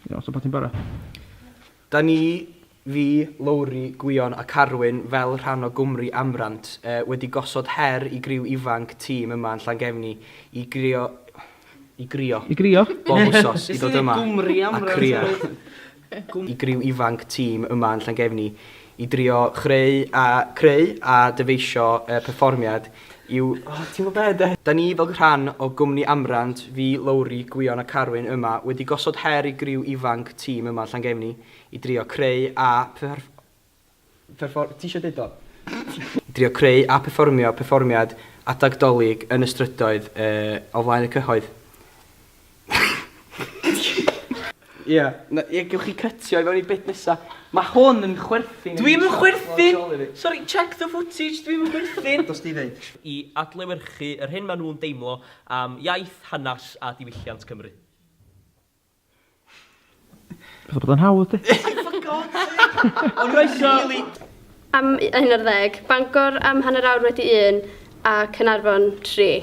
Iawn, so bod ti'n bara. Da ni, fi, Lowri, Gwion a Carwyn fel rhan o Gwmri Amrant wedi gosod her i griw ifanc tîm yma yn Llangefni i grio bob wsos i ddod yma a crio i griw ifanc tîm yma yn Llangefni i drio creu a dyfeisio perfformiad yw... ti'n gwybod beth? Da ni fel rhan o Gwmni Amrant, fi, Lowri, Gwion a Carwyn yma wedi gosod her i griw ifanc tîm yma yn Llangefni i drio creu a ti eisiau dweud o? Drio creu a perfformio perfformiad adag dolyg yn y strydoedd o flaen y cyhoedd. Ie, gewch chi cytio i fewn i bit nesa. Mae hwn yn chwerthin. Dwi'm yn chwerthin! Sorry, check the footage, dwi'm yn chwerthin. Dos di ddeud. I adlewyrchu yr hyn maen nhw'n deimlo am iaith, hanas a diwylliant Cymru. Beth bod yn hawdd, di? For God's sake! Croeso! Am 11, Bangor am hanner awr wedi 1 a Caernarfon 3.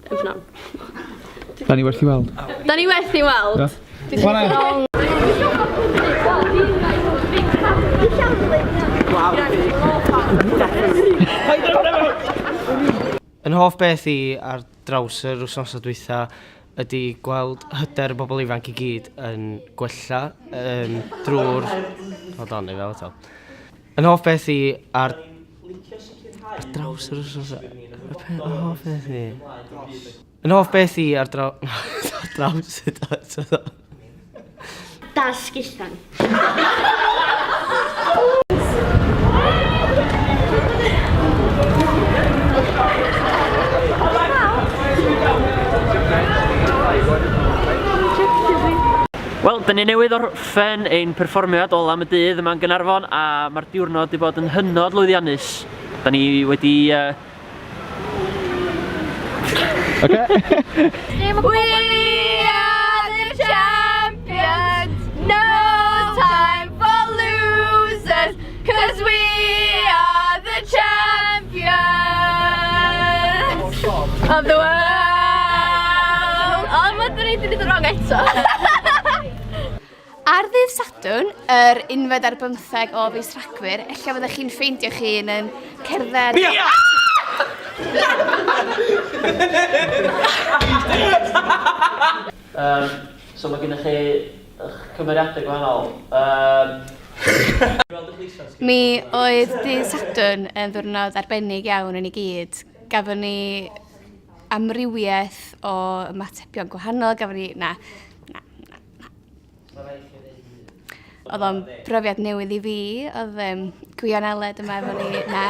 Yn pnawn. Da ni werth i weld. Da ni werth i weld. Chwarae! Yn hoff beth i ar draws yr wythnos dwytha ydy gweld hyder bobl ifanc i gyd yn gwella drwy'r... Hold on, neu fel eto. Yn hoff beth i ar draws yr wythnos... Yn hoff beth i ar draws y... Dasgillan. Wel, da ni newydd orffen ein perfformiad ol am y dydd yma'n Gaernarfon a mae'r diwrnod wedi bod yn hynod lwyddiannus. Da ni wedi... Oce? We are the champions, no time for losers, cause we are the champions of the world. Ond mae dyn ni wedi dod wrong eto. Ar ddydd Sadwrn, yr 11 ar 15 o fis Rhagfyr, ella fyddech chi'n ffeindio chi'n cerdded... So mae gennych chi eich cymeriadau gwahanol. Mi oedd dydd Sadwrn yn ddiwrnod arbennig iawn yn I gyd. Gafon ni amrywiaeth o ymatebion gwahanol, gafon ni... Na. Oedd o'n brofiad newydd I fi, oedd Gwion Eled yma efo ni... Na.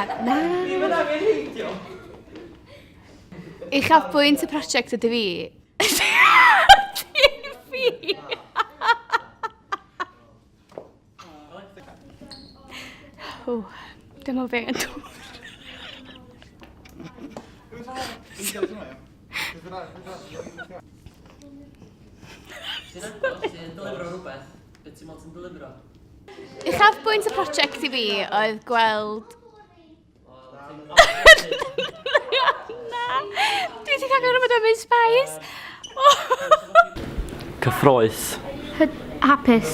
Uchafbwynt y prosiect ydy fi. Fi! Dyma fe yn dŵr. Ti'n delifro rhywbeth? Beth ti'n modd yn delifro? Uchafbwynt y prosiect I fi oedd gweld... Dwi wedi cael gwrdd am ein spais. Cyffroes. Hapus,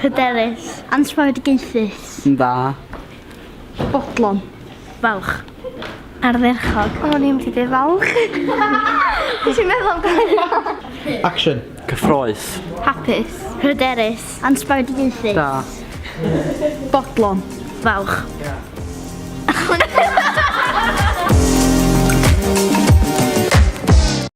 hyderus, ansfordigaethus. Da. Bodlon. Falch. Ardderchog. O'n i'n mynd I falch. Ti'n meddwl gwneud? Action. Cyffroes. Hapus, hyderus, ansfordigaethus. Da. Bodlon. Falch.